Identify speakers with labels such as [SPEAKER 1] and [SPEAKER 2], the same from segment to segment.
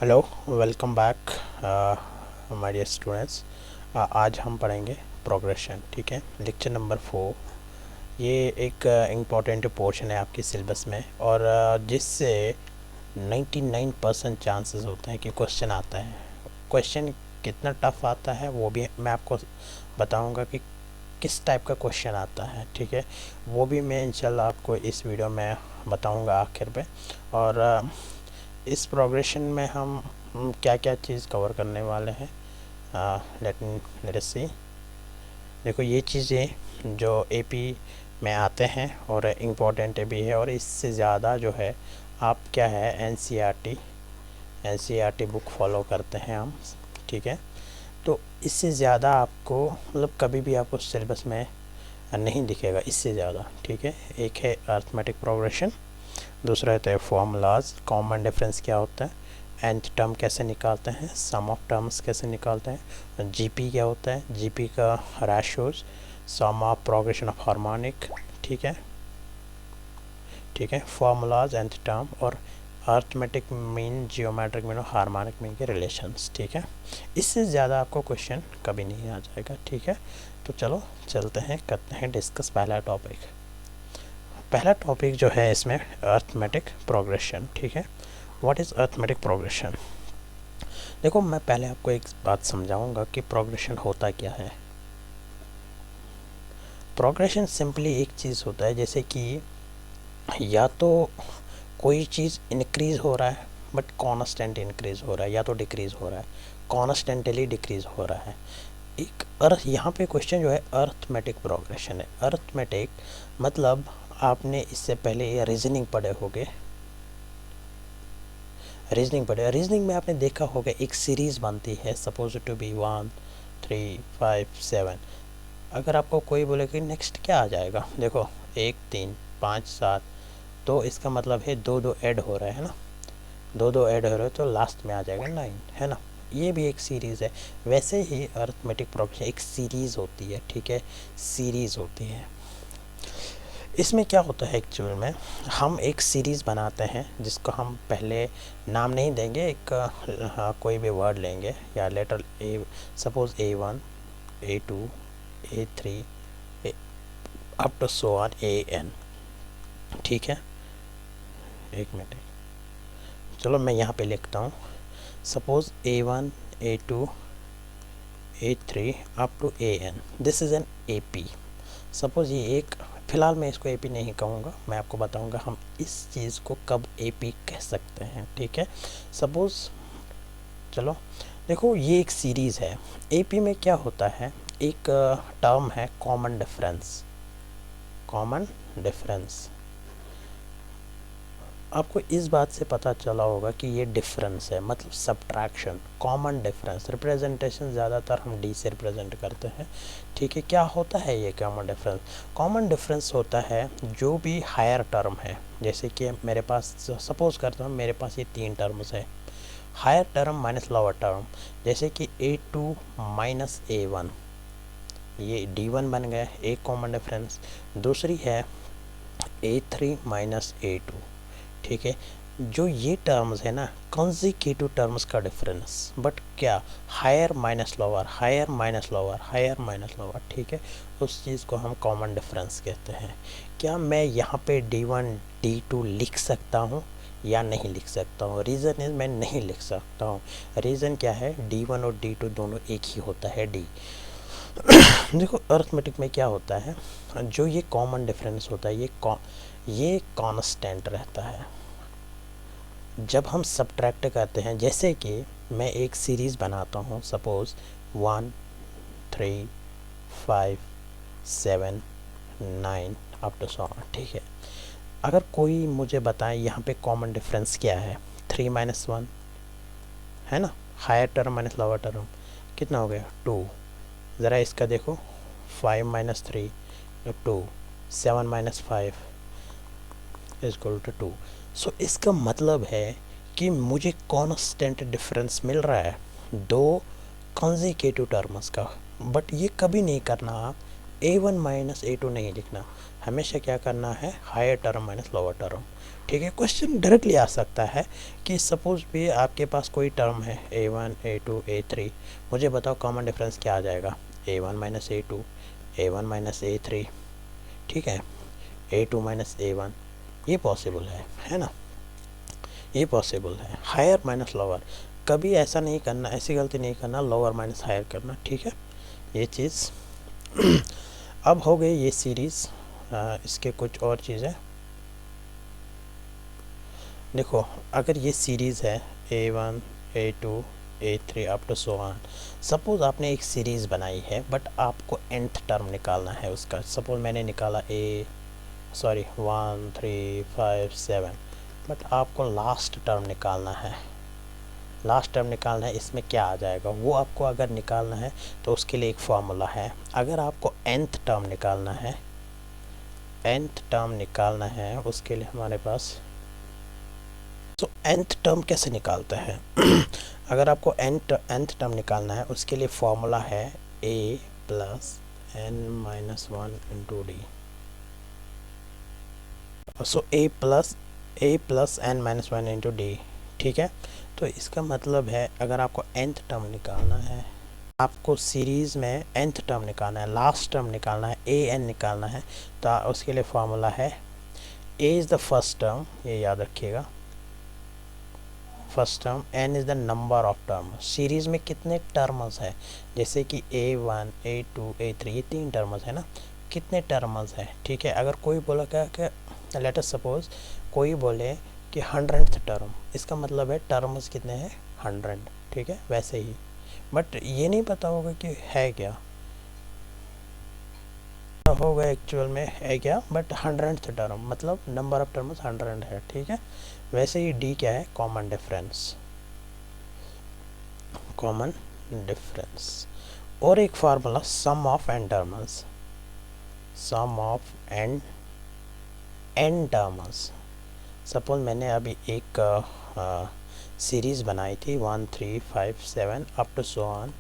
[SPEAKER 1] Hello, welcome back my dear students. आज हम पढ़ेंगे प्रोग्रेशन। ठीक है, लेक्चर नंबर 4। ये एक इम्पॉर्टेंट पोर्शन है आपके सिलेबस में और जिससे 99% चांसेस होते हैं कि क्वेश्चन आता है। क्वेश्चन कितना टफ आता है वो भी मैं आपको बताऊंगा कि किस टाइप का क्वेश्चन आता है। ठीक है, वो भी मैं इंशाल्लाह आपको इस वीडियो में बताऊंगा आखिर पे। और इस प्रोग्रेशन में हम क्या क्या चीज़ कवर करने वाले हैं। लेट अस सी। देखो, ये चीज़ें जो एपी में आते हैं और इम्पोर्टेंट भी है, और इससे ज़्यादा जो है आप क्या है एनसीईआरटी बुक फॉलो करते हैं हम। ठीक है, तो इससे ज़्यादा आपको मतलब कभी भी आपको सिलेबस में नहीं दिखेगा इससे ज़्यादा। ठीक है, एक है अर्थमेटिक प्रोग्रेशन, दूसरा होता है फॉर्मूलाज, कॉमन डिफरेंस क्या होता है, nth टर्म कैसे निकालते हैं, सम ऑफ टर्म्स कैसे निकालते हैं, जीपी क्या होता है, जीपी का ratios, sum of progression of harmonic. ठीक है, फॉर्मूलाज, nth टर्म और अर्थमेटिक मीन, जियोमेट्रिक मीन और हार्मोनिक मीन के रिलेशंस। ठीक है, इससे ज़्यादा आपको क्वेश्चन कभी नहीं आ जाएगा। ठीक है, तो चलो चलते हैं, करते हैं डिस्कस पहला टॉपिक जो है इसमें अर्थमेटिक प्रोग्रेशन। ठीक है, व्हाट इज़ अर्थमेटिक प्रोग्रेशन। देखो, मैं पहले आपको एक बात समझाऊंगा कि प्रोग्रेशन होता क्या है। प्रोग्रेशन सिंपली एक चीज़ होता है, जैसे कि या तो कोई चीज़ इंक्रीज़ हो रहा है बट कॉन्स्टेंट इंक्रीज़ हो रहा है, या तो डिक्रीज़ हो रहा है, कॉन्स्टेंटली डिक्रीज़ हो रहा है। एक अर्थ यहाँ पे क्वेश्चन जो है अर्थमेटिक प्रोग्रेशन है। अर्थमेटिक मतलब आपने इससे पहले ये रीजनिंग पढ़े होंगे। रीजनिंग में आपने देखा होगा एक सीरीज़ बनती है, सपोज टू बी 1 3 5 7। अगर आपको कोई बोले कि नेक्स्ट क्या आ जाएगा, देखो 1 3 5 7, तो इसका मतलब है दो दो ऐड हो रहा है ना, दो दो ऐड हो रहे हो तो लास्ट में आ जाएगा 9, है ना। ये भी एक सीरीज़ है। वैसे ही अर्थमेटिक प्रोग्रेशन एक सीरीज़ होती है। ठीक है, सीरीज़ होती है। इसमें क्या होता है एक्चुअल में, हम एक सीरीज़ बनाते हैं जिसको हम पहले नाम नहीं देंगे, एक कोई भी वर्ड लेंगे या letter a, suppose A1 A2 A3 up to so on AN। ठीक है, एक मिनट, चलो मैं यहाँ पे लिखता हूँ, suppose A1 A2 A3 up to AN, this is an AP। Suppose ये एक, फ़िलहाल मैं इसको एपी नहीं कहूँगा, मैं आपको बताऊँगा हम इस चीज़ को कब एपी कह सकते हैं। ठीक है, सपोज़, चलो देखो, ये एक सीरीज़ है। एपी में क्या होता है, एक टर्म है कॉमन डिफरेंस। आपको इस बात से पता चला होगा कि ये डिफरेंस है, मतलब सब्ट्रैक्शन। कॉमन डिफरेंस रिप्रेजेंटेशन ज़्यादातर हम डी से रिप्रेजेंट करते हैं। ठीक है, क्या होता है ये कॉमन डिफरेंस होता है जो भी हायर टर्म है। जैसे कि मेरे पास, सपोज करता हूँ मेरे पास ये 3 टर्म्स है, higher term minus lower term. जैसे कि A2 माइनस A1, ये D1 बन गया, एक कॉमन डिफरेंस। दूसरी है A3 माइनस A2। ठीक है, जो ये टर्म्स है ना, कॉन्जिक्यूटिव टर्म्स का डिफरेंस, बट क्या, higher minus lower, higher minus lower, higher minus lower. ठीक है, उस चीज़ को हम कॉमन डिफरेंस कहते हैं। क्या मैं यहाँ पे D1 D2 लिख सकता हूँ या नहीं लिख सकता हूँ? रीज़न इज मैं नहीं लिख सकता हूँ। रीज़न क्या है, D1 और D2 दोनों एक ही होता है, D। देखो, अर्थमेटिक में क्या होता है, जो ये कॉमन डिफरेंस होता है ये कांस्टेंट रहता है। जब हम सब्ट्रैक्ट करते हैं, जैसे कि मैं एक सीरीज़ बनाता हूँ, suppose 1 3 5 7 9 up to so on. ठीक है, अगर कोई मुझे बताए यहाँ पे कॉमन डिफरेंस क्या है, 3 माइनस 1 है ना, higher term minus lower term, कितना हो गया 2। ज़रा इसका देखो, 5 minus 3 2, 7 minus 5 equal to 2। So इसका मतलब है कि मुझे कांस्टेंट डिफरेंस मिल रहा है दो कॉन्जिक्यूटिव टर्म्स का। बट ये कभी नहीं करना आप A1 माइनस A2 नहीं लिखना, हमेशा क्या करना है, higher term minus lower term. ठीक है, क्वेश्चन डायरेक्टली आ सकता है कि सपोज भी आपके पास कोई टर्म है A1 A2 A3, मुझे बताओ कॉमन डिफरेंस क्या आ जाएगा, A1 minus A2, A1 minus A3, ठीक है, A2 माइनस A1, ये पॉसिबल है ना, ये पॉसिबल है। हायर माइनस लोअर, कभी ऐसा नहीं करना, ऐसी गलती नहीं करना लोअर माइनस हायर करना, ठीक है, ये चीज़। अब हो गई ये सीरीज़। इसके कुछ और चीज़ें देखो, अगर ये सीरीज़ है A1 A2 A3 up to so on, suppose आपने एक सीरीज़ बनाई है बट आपको nth टर्म निकालना है उसका, सपोज़ मैंने निकाला 1 3 5 7, बट आपको लास्ट टर्म निकालना है, लास्ट टर्म निकालना है, इसमें क्या आ जाएगा वो आपको अगर निकालना है तो उसके लिए एक फार्मूला है। अगर आपको nth टर्म निकालना है, nth टर्म निकालना है उसके लिए हमारे पास, तो nth टर्म कैसे निकालते हैं अगर आपको nth टर्म निकालना है उसके लिए फॉर्मूला है a plus n minus 1 into D. So a plus n minus 1 into D, ठीक है। तो इसका मतलब है अगर आपको nth टर्म निकालना है, आपको सीरीज़ में nth टर्म निकालना है, लास्ट टर्म निकालना है, an निकालना है, तो उसके लिए फॉर्मूला है a is the first term, ये याद रखिएगा, first term, n is the number of term. Series में कितने टर्म्स है, जैसे कि A1 A2 A3, ये 3 टर्म्स है ना, कितने टर्म्स है, ठीक है। अगर कोई बोला क्या कि लेट अस सपोज कोई बोले कि 100th टर्म, इसका मतलब है टर्म्स कितने हैं 100, ठीक है, वैसे ही। बट ये नहीं पता होगा कि है क्या होगा एक्चुअल में है क्या, बट 100th टर्म मतलब नंबर ऑफ टर्म्स 100 है, ठीक है। वैसे ही डी क्या है, कॉमन डिफरेंस, कॉमन डिफरेंस। और एक formula sum of N terms, sum of N terms. Suppose मैंने अभी एक सीरीज़ बनाई थी 1 3 5 7 अप टू सो ऑन,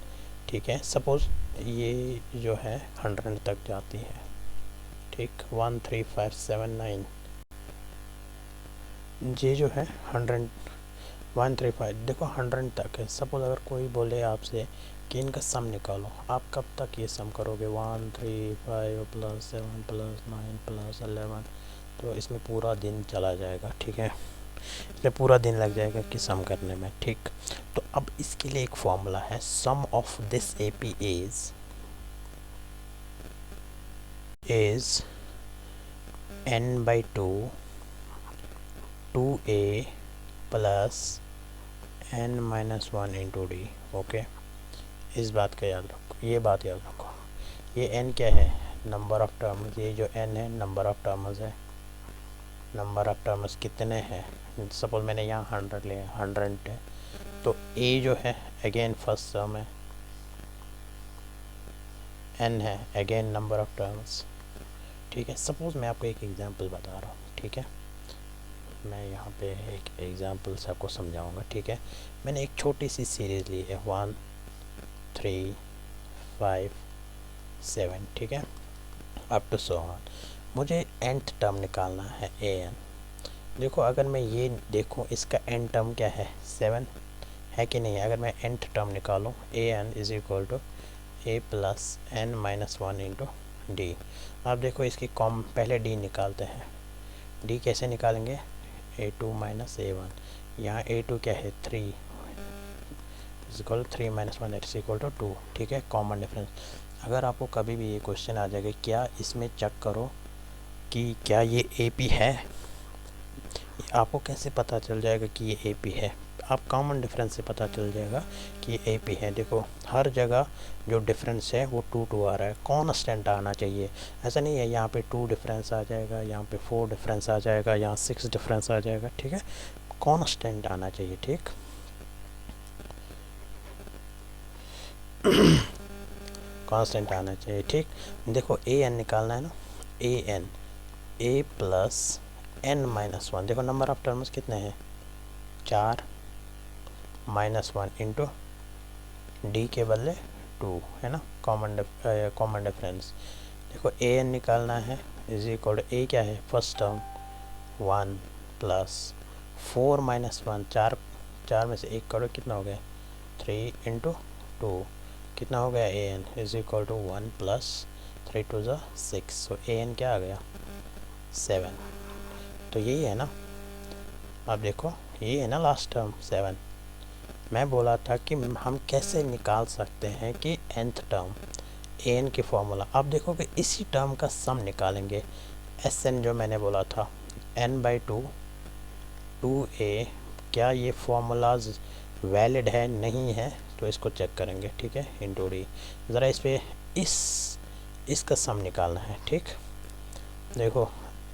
[SPEAKER 1] ठीक है। सपोज ये जो है 100 तक जाती है, ठीक, 1 3 5 7 9, ये जो है 100 1 3 5, देखो 100 तक है। सपोज अगर कोई बोले आपसे कि इनका सम निकालो, आप कब तक ये सम करोगे, 1 3 5 प्लस 7 प्लस 9 प्लस 11, तो इसमें पूरा दिन चला जाएगा, ठीक है, इसमें पूरा दिन लग जाएगा कि सम करने में, ठीक। तो अब इसके लिए एक फॉर्मूला है, sum of this AP is n/2 2a plus n-1 into D, okay. इस बात का याद रखो, ये बात याद रखो, ये n क्या है, नंबर ऑफ टर्म्स, ये जो n है नंबर ऑफ टर्म्स है, नंबर ऑफ टर्म्स कितने हैं, सपोज मैंने यहाँ 100 लिया, 100 है, तो a जो है अगेन फर्स्ट टर्म है, n है अगेन नंबर ऑफ टर्म्स, ठीक है। सपोज मैं आपको एक एग्जांपल बता रहा हूँ, ठीक है, मैं यहाँ पे एक एग्जांपल से आपको समझाऊंगा, ठीक है। मैंने एक छोटी सी सीरीज़ ली है 1 3 5 7, ठीक है, अप टू सो ऑन। मुझे nth टर्म निकालना है an। देखो अगर मैं ये देखूँ इसका n टर्म क्या है 7 है कि नहीं, अगर मैं nth टर्म निकालूँ an is equal to a plus n minus 1 into d. आप देखो इसकी कॉम पहले d निकालते हैं, d कैसे निकालेंगे, a2 माइनस a1, यहाँ a2 क्या है 3 is equal 3 minus 1 is equal to 2, ठीक है, कॉमन डिफरेंस। अगर आपको कभी भी ये क्वेश्चन आ जाएगा क्या इसमें चेक करो कि क्या ये AP है, आपको कैसे पता चल जाएगा कि ये AP है, आप कॉमन डिफरेंस से पता चल जाएगा कि ये AP है। देखो हर जगह जो डिफरेंस है वो 2 2 आ रहा है, कांस्टेंट आना चाहिए, ऐसा नहीं है यहाँ पे 2 डिफरेंस आ जाएगा, यहाँ पे 4 डिफरेंस आ जाएगा, यहाँ 6 डिफरेंस आ जाएगा, ठीक है, कांस्टेंट आना चाहिए, ठीक। कांस्टेंट आना चाहिए, ठीक। देखो an निकालना है ना, an a plus n minus 1, देखो नंबर ऑफ टर्म्स कितने हैं 4 माइनस 1 इंटू डी के बदले 2 है ना, कॉमन डिफरेंस। देखो ए एन निकालना है, इज इक्वल टू ए क्या है फर्स्ट टर्म 1 प्लस 4 माइनस 1, चार चार में से एक करो कितना हो गया 3 इंटू 2, कितना हो गया A N is equal to 1 plus 3 to ज़ा 6, सो ए एन क्या आ गया 7। तो यही है ना, अब देखो ये है ना लास्ट टर्म 7। मैं बोला था कि हम कैसे निकाल सकते हैं कि nth टर्म ए एन की फॉर्मूला। अब देखो कि इसी टर्म का सम निकालेंगे, एस एन जो मैंने बोला था n बाई 2 क्या ये फॉर्मूलाज वैलिड है नहीं है, तो इसको चेक करेंगे, ठीक है, इंटू डी। ज़रा इस पे इसका सम निकालना है, ठीक। देखो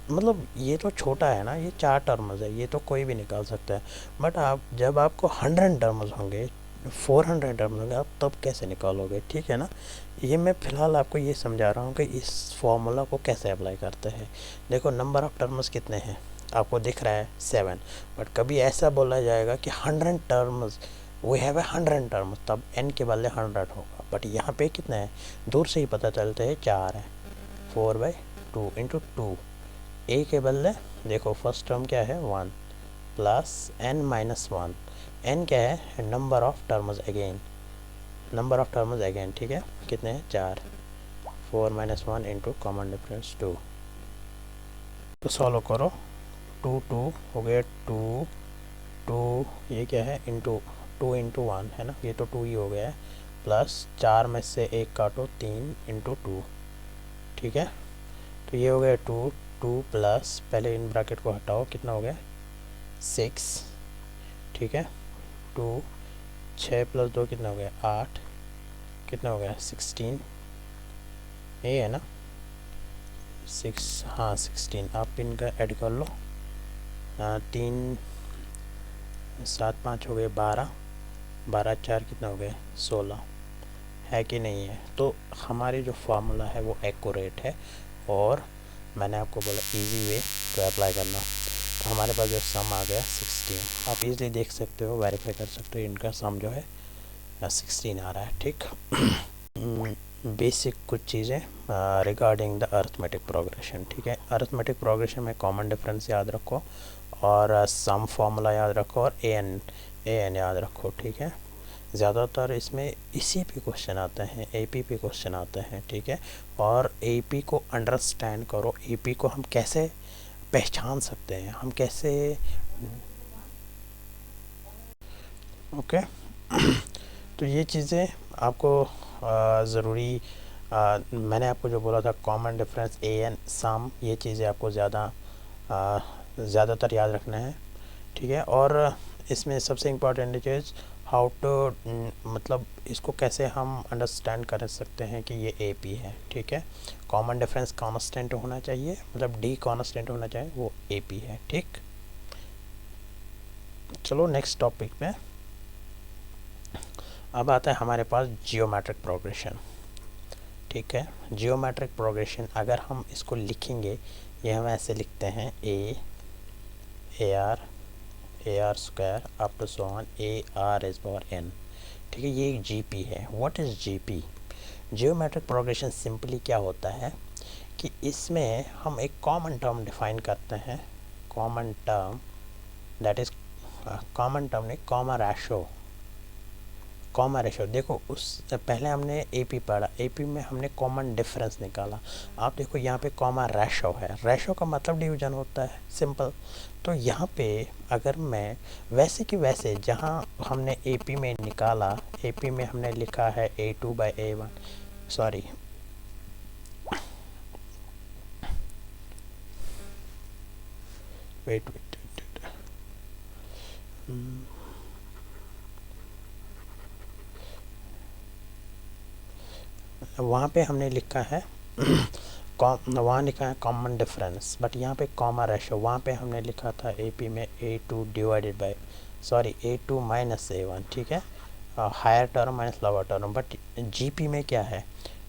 [SPEAKER 1] मतलब ये तो छोटा है ना, ये 4 टर्म्स है, ये तो कोई भी निकाल सकता है, बट आप जब आपको 100 टर्म्स होंगे 400 टर्म्स होंगे आप तब कैसे निकालोगे, ठीक है ना। ये मैं फ़िलहाल आपको ये समझा रहा हूँ कि इस फॉर्मूला को कैसे अप्लाई करते हैं। देखो नंबर ऑफ़ टर्म्स कितने हैं आपको दिख रहा है 7, बट कभी ऐसा बोला जाएगा कि 100 टर्म्स वी हैव 100 टर्म्स, तब n के बदले 100 होगा, बट यहाँ पे कितना है दूर से ही पता चलता है 4 है, 4/2 इंटू 2 ए के बदले देखो फर्स्ट टर्म क्या है 1 प्लस n माइनस 1, n क्या है number of terms again, number of terms again, ठीक है, कितने हैं 4, 4 माइनस 1 इंटू कॉमन डिफरेंस 2। तो सॉल्व करो, 2 हो गया 2 ये क्या है इंटू 2 इंटू 1 है ना, ये तो 2 ही हो गया है, प्लस 4 में से 1 काटो 3 इंटू 2, ठीक है। तो ये हो गया 2 प्लस पहले इन ब्रैकेट को हटाओ, कितना हो गया 6, ठीक है। 2 6 प्लस 2 कितना हो गया 8, कितना हो गया 16, ये है ना 6, हाँ 16, आप इनका ऐड कर लो, 3 7 5 हो गए 12, 12 4 कितना हो गया 16, है कि नहीं है। तो हमारी जो फार्मूला है वो एक्यूरेट है, और मैंने आपको बोला इजी वे तो अप्लाई करना। तो हमारे पास जो सम आ गया 16, आप इजीली देख सकते हो, वेरीफाई कर सकते हो, इनका सम जो है 16 आ रहा है, ठीक। बेसिक कुछ चीज़ें रिगार्डिंग द अर्थमेटिक प्रोग्रेशन, ठीक है। अर्थमेटिक प्रोग्रेशन में कॉमन डिफरेंस याद रखो, और सम फार्मूला याद रखो, और ए एन याद रखो, ठीक है। ज़्यादातर इसमें इसी पे क्वेश्चन आते हैं, एपी पे क्वेश्चन आते हैं, ठीक है। और एपी को अंडरस्टैंड करो, एपी को हम कैसे पहचान सकते हैं, हम कैसे, ओके। तो ये चीज़ें आपको ज़रूरी, मैंने आपको जो बोला था कॉमन डिफरेंस ए एन सम, ये चीज़ें आपको ज़्यादातर याद रखना है, ठीक है। और इसमें सबसे इम्पॉर्टेंट चीज़ हाउ टू, मतलब इसको कैसे हम अंडरस्टैंड कर सकते हैं कि ये ए पी है, ठीक है। कॉमन डिफरेंस कांस्टेंट होना चाहिए, मतलब डी कांस्टेंट होना चाहिए, वो ए पी है, ठीक। चलो नेक्स्ट टॉपिक पे अब आता है हमारे पास जियोमेट्रिक प्रोग्रेशन, ठीक है। जियोमेट्रिक प्रोग्रेशन अगर हम इसको लिखेंगे, ये हम ऐसे लिखते हैं a r square up to so on a r is power n, ठीक है। ये एक जी पी है। What is G P? Geometric progression simply क्या होता है कि इसमें हम एक कॉमन टर्म डिफाइन करते हैं, common term that is common term नहीं, कॉमा रेशो। देखो उस पहले हमने एपी पढ़ा, एपी में हमने कॉमन डिफरेंस निकाला। आप देखो यहाँ पे कॉमा रेशो है, रेशो का मतलब डिवीजन होता है, सिंपल। तो यहाँ पे अगर मैं वैसे कि वैसे जहाँ हमने एपी में निकाला, एपी में हमने लिखा है A2/A1, सॉरी वेट वहाँ पे हमने लिखा है वहाँ लिखा है कॉमन डिफरेंस, बट यहाँ पे कॉमा रेशो, वहाँ पे हमने लिखा था एपी में A2 माइनस A1, ठीक है, higher term minus lower term. But GP में क्या है,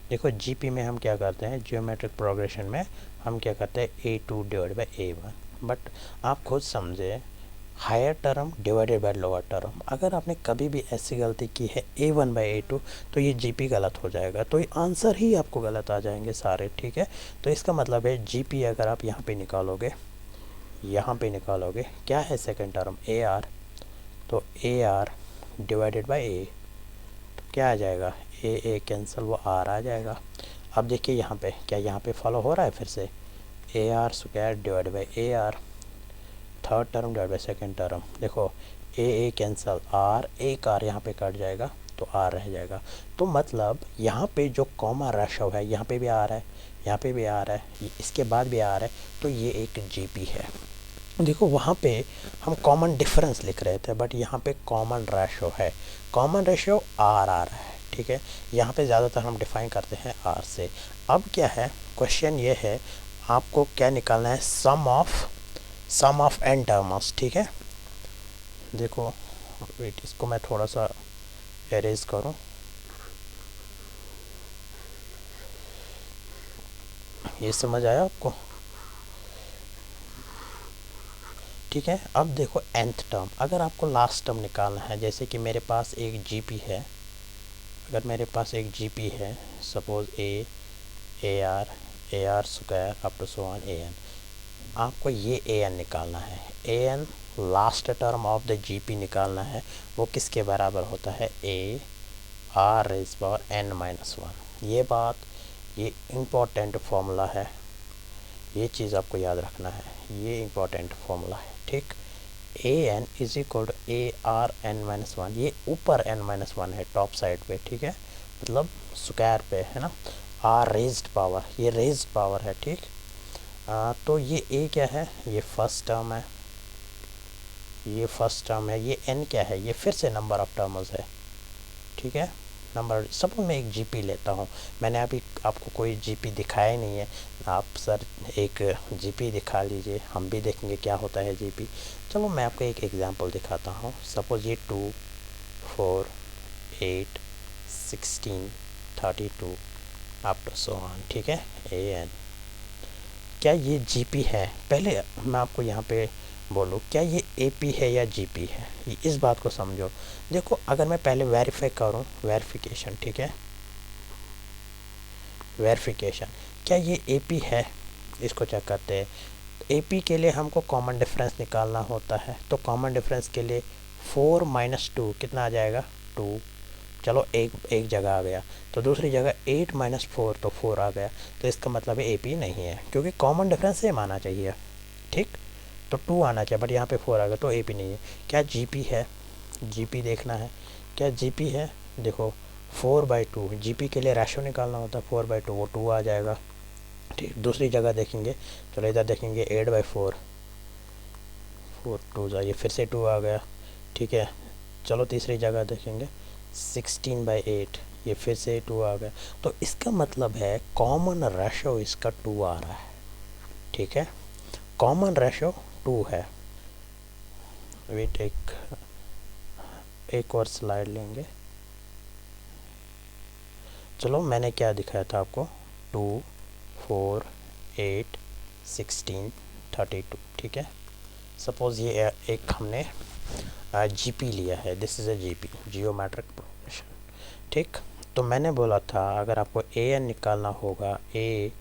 [SPEAKER 1] देखो जीपी में हम क्या करते हैं, जियोमेट्रिक प्रोग्रेशन में हम क्या करते हैं A2/A1। बट आप खुद समझे, higher term divided by lower term. अगर आपने कभी भी ऐसी गलती की है A1/A2 तो ये GP गलत हो जाएगा, तो ये आंसर ही आपको गलत आ जाएंगे सारे, ठीक है। तो इसका मतलब है GP अगर आप यहाँ पे निकालोगे, यहाँ पे निकालोगे, क्या है सेकंड टर्म AR, तो AR डिवाइडेड बाय A, तो क्या आ जाएगा, A कैंसिल, वो R आ जाएगा। अब देखिए यहाँ पे, क्या यहाँ पे फॉलो हो रहा है फिर से, AR square divide by AR, third term divide by second term, देखो A कैंसल, R एक R यहाँ पे कट जाएगा तो R रह जाएगा। तो मतलब यहाँ पे जो कॉमन रेशो है, यहाँ पे भी R है, यहाँ पे भी R है, इसके बाद भी R है, तो ये एक GP है। देखो वहाँ पे हम कॉमन डिफरेंस लिख रहे थे, बट यहाँ पे कॉमन रेशो है, कॉमन रेशो R आ रहा है, ठीक है। यहाँ पे ज़्यादातर हम डिफाइन करते हैं R से। अब क्या है, क्वेश्चन ये है आपको क्या निकालना है, सम ऑफ n टर्म्स, ठीक है। देखो वेट, इसको मैं थोड़ा सा एरेज करूँ, ये समझ आया आपको, ठीक है। अब देखो nth टर्म, अगर आपको लास्ट टर्म निकालना है, जैसे कि मेरे पास एक GP है, अगर मेरे पास एक GP है, suppose AR square up to so on AN, आपको ये AN निकालना है। AN last term of the GP निकालना है, वो किसके बराबर होता है, AR रेज़ पावर n-1। ये बात, ये इम्पोर्टेंट फॉर्मूला है, ये चीज़ आपको याद रखना है, ये इम्पोर्टेंट फॉर्मूला है, ठीक। AN is equal to AR n-1, ये ऊपर n-1 है टॉप साइड पे, ठीक है, मतलब स्क्वायर पे है ना। R रेज्ड पावर, ये रेज्ड पावर है, ठीक। तो ये A क्या है, ये फर्स्ट टर्म है, ये फर्स्ट टर्म है, ये n क्या है, ये फिर से नंबर ऑफ टर्म्स है, ठीक है, नंबर। सपोज मैं एक GP लेता हूँ, मैंने अभी आपको कोई GP दिखाया ही नहीं है, आप सर एक GP दिखा लीजिए, हम भी देखेंगे क्या होता है GP। चलो मैं आपको एक एग्जांपल दिखाता हूँ, सपोज ये 2, 4, 8, 16, 32 अप टू सो ऑन, ठीक है, AN। क्या ये GP है, पहले मैं आपको यहाँ पे बोलूँ, क्या ये AP है या GP है, इस बात को समझो। देखो अगर मैं पहले वेरीफाई करूँ, वेरिफिकेशन, ठीक है, वेरिफिकेशन, क्या ये AP है, इसको चेक करते हैं। AP के लिए हमको कॉमन डिफरेंस निकालना होता है, तो कॉमन डिफरेंस के लिए 4 - 2 कितना आ जाएगा, 2। चलो एक जगह आ गया, तो दूसरी जगह 8 - 4 तो 4 आ गया, तो इसका मतलब है AP नहीं है, क्योंकि कॉमन डिफरेंस सेम आना चाहिए, ठीक। तो 2 आना चाहिए, बट यहाँ पे 4 आ गया, तो AP नहीं है। क्या GP है, GP देखना है, क्या GP है, देखो 4/2, GP के लिए रेशो निकालना होता है 4/2, वो 2 आ जाएगा, ठीक। दूसरी जगह देखेंगे, चलो इधर देखेंगे 8/4, 4 2 ये फिर से 2 आ गया, ठीक है। चलो तीसरी जगह देखेंगे 16/8, ये फिर से 2 आ गया, तो इसका मतलब है कॉमन रेशो इसका 2 आ रहा है, ठीक है, कॉमन रेशो 2 है। वेट, एक और स्लाइड लेंगे, चलो मैंने क्या दिखाया था आपको, 2, 4, 8, 16, 32, ठीक है। सपोज़ ये एक हमने GP लिया है, this is a GP, geometric progression, ठीक। तो मैंने बोला था अगर आपको AN निकालना होगा, A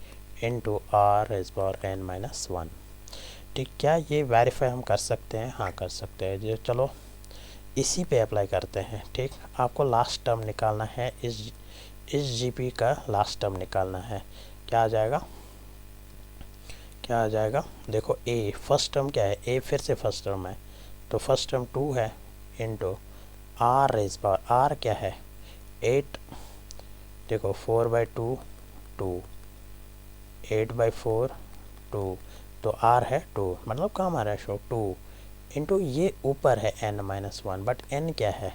[SPEAKER 1] into R rays power n-1, ठीक। क्या ये वेरीफाई हम कर सकते हैं, हाँ कर सकते हैं, जो चलो इसी पे अप्लाई करते हैं, ठीक। आपको लास्ट टर्म निकालना है, इस GP का लास्ट टर्म निकालना है, क्या आ जाएगा, क्या आ जाएगा, देखो A फर्स्ट टर्म क्या है, A फिर से फर्स्ट टर्म है, तो फर्स्ट टर्म 2 है, into R rays power, R क्या है 8, देखो 4/2 2, 8/4 2, तो R है 2, मतलब कम आ रहा है शो 2, इंटू ये ऊपर है n-1, बट n क्या है,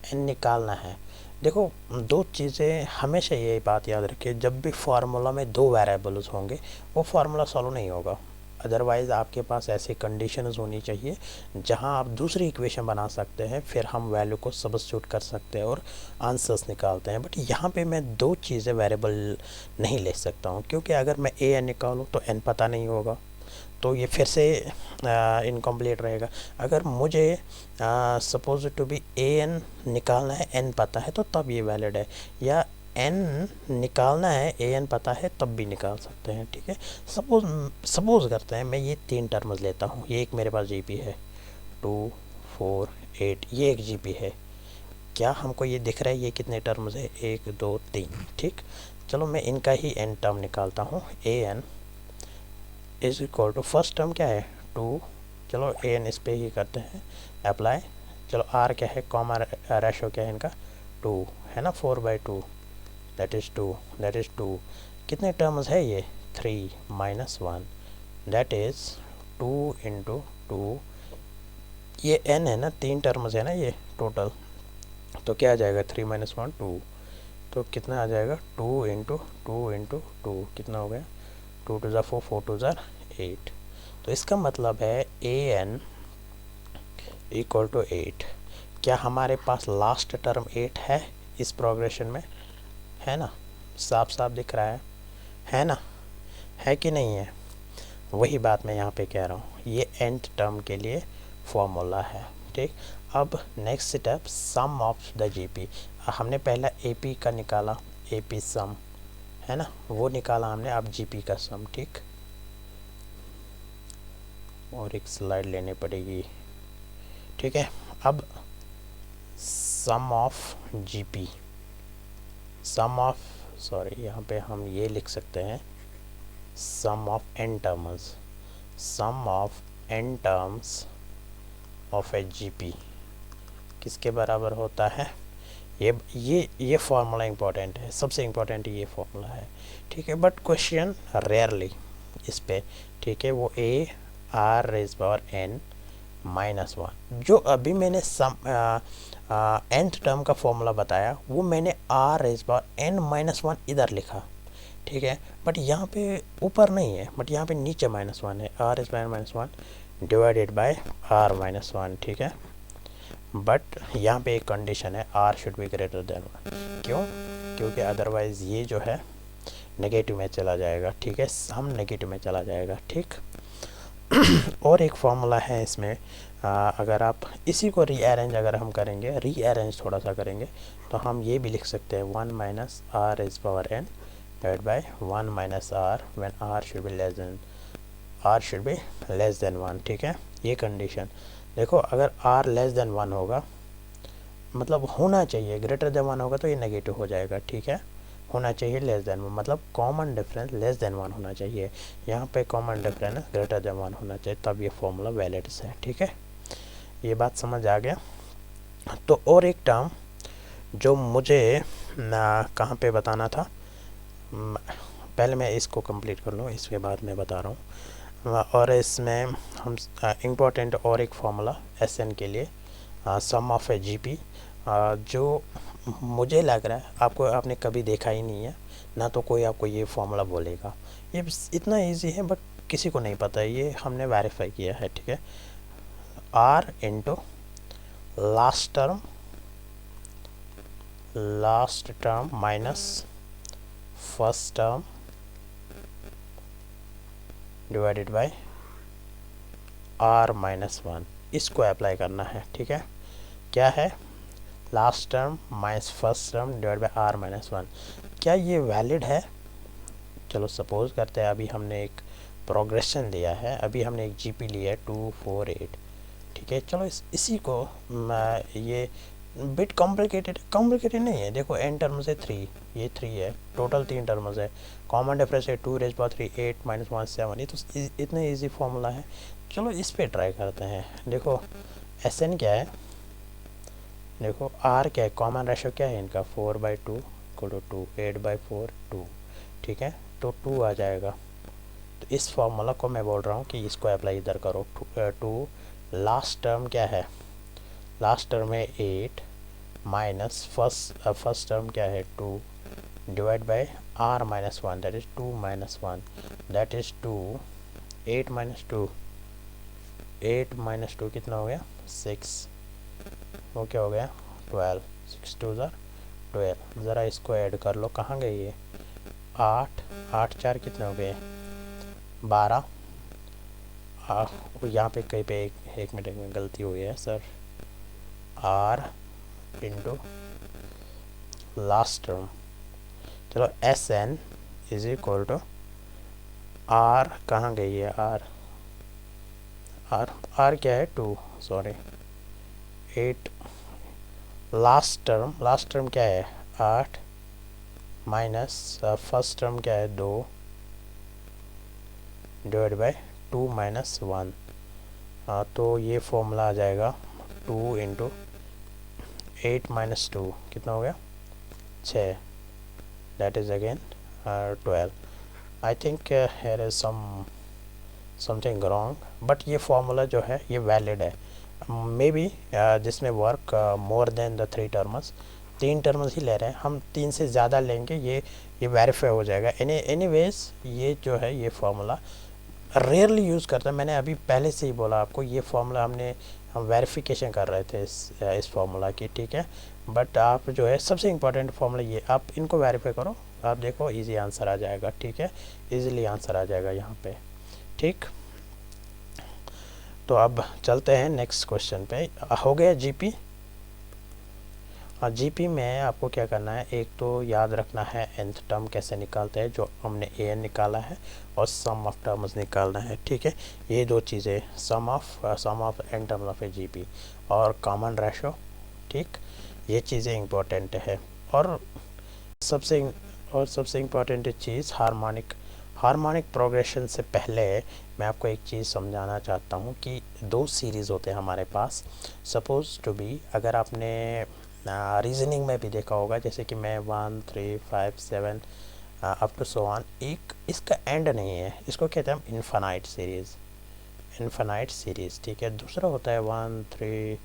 [SPEAKER 1] n निकालना है। देखो दो चीज़ें, हमेशा ये बात याद रखिए, जब भी फार्मूला में 2 वेरिएबल्स होंगे वो फार्मूला सॉल्व नहीं होगा, अदरवाइज़ आपके पास ऐसी कंडीशंस होनी चाहिए जहां आप दूसरी इक्वेशन बना सकते हैं, फिर हम वैल्यू को सब्स्टिट्यूट कर सकते हैं और आंसर्स निकालते हैं। बट यहाँ पे मैं 2 चीज़ें वेरिएबल नहीं ले सकता हूँ, क्योंकि अगर मैं AN निकालूँ तो N पता नहीं होगा, तो ये फिर से इनकम्प्लीट रहेगा। अगर मुझे suppose to be a n निकालना है, एन पता है, तो तब ये वैलिड है, या एन निकालना है, ए एन पता है, तब भी निकाल सकते हैं। ठीक है, सपोज करते हैं मैं ये 3 टर्म्स लेता हूँ। ये एक मेरे पास जीपी है 2 4 8, ये एक जीपी है। क्या हमको ये दिख रहा है ये कितने टर्म्स है? 1 2 3। ठीक, चलो मैं इनका ही एन टर्म निकालता हूँ। A N is equal to, first term क्या है 2, चलो ए एन इस पे ही करते हैं अप्लाई। चलो आर क्या है, कॉमन रेशो क्या है इनका 2 है ना, 4/2 दैट इज़ 2, दैट इज़ 2। कितने टर्म्स है ये 3 - 1 दैट इज़ 2 × 2। ये n है ना, 3 टर्म्स है ना ये टोटल, तो क्या आ जाएगा 3 - 1 2, तो कितना आ जाएगा 2 × 2 × 2 कितना हो गया 2 2 4 4 2 8। तो इसका मतलब है ए एन इक्वल टू 8। क्या हमारे पास लास्ट टर्म 8 है इस प्रोग्रेशन में? है ना, साफ साफ दिख रहा है ना, है कि नहीं है? वही बात मैं यहाँ पे कह रहा हूँ, ये nth टर्म के लिए फॉर्मूला है। ठीक, अब next step sum of the GP. हमने पहला एपी का निकाला, एपी सम है ना, वो निकाला हमने, अब जीपी का सम। ठीक, और एक स्लाइड लेनी पड़ेगी। ठीक है, अब sum of GP, sum of, sorry यहाँ पे हम ये लिख सकते हैं sum of N terms, sum of N terms of a GP किसके बराबर होता है? ये फॉर्मूला इंपॉर्टेंट है, सबसे इंपॉर्टेंट ये फॉर्मूला है। ठीक है, बट क्वेश्चन रेयरली इस पे, ठीक है, वो a r raise power n -1, जो अभी मैंने सम nth टर्म का फॉर्मूला बताया, वो मैंने आर रेज पावर n-1 इधर लिखा। ठीक है, बट यहाँ पे ऊपर नहीं है, बट यहाँ पे नीचे -1 है, r raise power -1 divided by r -1। ठीक है, बट यहाँ पे एक कंडीशन है, r should be greater than 1। क्यों? क्योंकि अदरवाइज़ ये जो है नेगेटिव में चला जाएगा। ठीक है, सम नेगेटिव में चला जाएगा। ठीक, और एक फॉर्मूला है इसमें, अगर आप इसी को रीअरेंज अगर हम करेंगे, रीअरेंज थोड़ा सा करेंगे, तो हम ये भी लिख सकते हैं 1 - r raise power n divide by 1 - r when r should be less than 1। ठीक है, ये कंडीशन देखो, अगर r लेस देन 1 होगा, मतलब होना चाहिए, ग्रेटर देन 1 होगा तो ये नेगेटिव हो जाएगा। ठीक है, होना चाहिए लेस देन 1, मतलब कॉमन डिफरेंस लेस देन 1 होना चाहिए। यहाँ पे कॉमन डिफरेंस ग्रेटर देन 1 होना चाहिए, तब ये फॉर्मूला वैलिड है। ठीक है, ये बात समझ आ गया। तो और एक टर्म जो मुझे कहाँ पे बताना था, पहले मैं इसको कंप्लीट कर लूँ, इसके बाद मैं बता रहा हूँ। और इसमें हम इम्पोर्टेंट और एक फॉर्मूला एस एन के लिए, सम ऑफ ए जी पी, जो मुझे लग रहा है आपने कभी देखा ही नहीं है ना, तो कोई आपको ये फॉर्मूला बोलेगा। ये इतना इजी है, बट किसी को नहीं पता है, ये हमने वेरीफाई किया है। ठीक है, r into last term minus first term divided by r -1, इसको अप्लाई करना है। ठीक है, क्या है, last term minus first term divide by r -1। क्या ये वैलिड है? चलो सपोज करते हैं अभी हमने एक प्रोग्रेशन लिया है, अभी हमने एक जीपी लिया है 2 4 8। ठीक है, चलो इसी को ये बिट कॉम्प्लिकेटेड नहीं है। देखो एन टर्म्स है 3, ये 3 है, टोटल 3 टर्म्स है, कॉमन डिफरेंस है 2 रेज पावर 3 8 -1 7। ये तो इतना इजी फॉर्मूला है। चलो इस पे ट्राई करते हैं। देखो एस एन क्या है, देखो आर क्या है, कॉमन रेशो क्या है इनका 4/2 = 2, 8/4 2। ठीक है, तो 2 आ जाएगा। तो इस फॉर्मूला को मैं बोल रहा हूँ कि इसको अप्लाई इधर करो। 2 लास्ट टर्म क्या है, लास्ट टर्म है 8 माइनस फर्स्ट टर्म क्या है 2 divide by r -1 that is 2 - 1 that is 2। 8 - 2 कितना हो गया 6, वो क्या हो गया 12, 6 2 12। ज़रा इसको ऐड कर लो, कहाँ गई ये 8 4 कितने हो गए 12, यहाँ पे कहीं पे एक मिनट में गलती हुई है sir, R into last term, चलो S N is equal to R, कहाँ गई है आर, आर क्या है 2, सॉरी 8, लास्ट टर्म क्या है 8 माइनस फर्स्ट टर्म क्या है 2 डिवाइड बाय 2 माइनस 1, तो ये फॉर्मूला आ जाएगा 2 इंटू 8 माइनस 2 कितना हो गया 6, that is again 12। I think here is something wrong, but ये फॉर्मूला जो है ये वैलिड है, मे बी जिसमें work more than the 3 terms, 3 terms ही ले रहे हैं हम, 3 से ज़्यादा लेंगे ये वेरीफाई हो जाएगा। एनीवेज ये जो है ये फार्मूला रेयरली यूज़ करते हैं, मैंने अभी पहले से ही बोला आपको, ये फार्मूला हम वेरिफिकेशन कर रहे थे इस फार्मूला की, ठीक है। बट आप जो है सबसे इम्पोर्टेंट फार्मूला ये, आप इनको वेरीफाई करो, आप देखो इजी आंसर आ जाएगा, ठीक है, इजीली आंसर आ जाएगा यहाँ पे, ठीक। तो अब चलते हैं नेक्स्ट क्वेश्चन पे। हो गया जीपी। जीपी में आपको क्या करना है, एक तो याद रखना है nth टर्म कैसे निकालते हैं, जो हमने an निकाला है, और सम ऑफ टर्म्स निकालना है, ठीक है। ये दो चीज़ें, sum of n terms of a GP और कॉमन रेशो, ठीक, ये चीज़ें इंपॉर्टेंट है। और सबसे इम्पॉर्टेंट चीज़ हार्मोनिक प्रोग्रेशन से पहले मैं आपको एक चीज़ समझाना चाहता हूँ कि 2 सीरीज़ होते हैं हमारे पास। सपोज़ टू बी, अगर आपने रीजनिंग में भी देखा होगा, जैसे कि मैं 1 3 5 7 अप टू सो ऑन, एक इसका एंड नहीं है, इसको कहते हैं हम इन्फानाइट सीरीज़, ठीक है। दूसरा होता है 1 3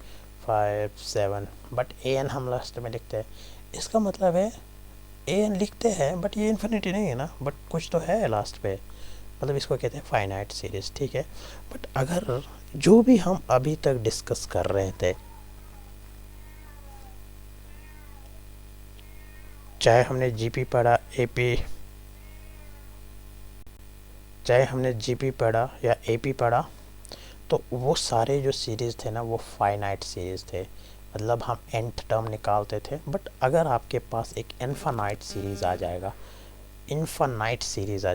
[SPEAKER 1] 5 7, बट an हम लास्ट में लिखते हैं, इसका मतलब है an लिखते हैं बट ये इन्फिनिटी नहीं है ना, बट कुछ तो है लास्ट पे, मतलब इसको कहते हैं फाइनाइट सीरीज़, ठीक है। बट अगर जो भी हम अभी तक डिस्कस कर रहे थे, चाहे हमने जीपी पढ़ा, चाहे हमने जीपी पढ़ा या एपी पढ़ा, तो वो सारे जो सीरीज़ थे ना वो फाइनाइट सीरीज़ थे, मतलब हम nth टर्म निकालते थे। बट अगर आपके पास एक इन्फानाइट सीरीज़ आ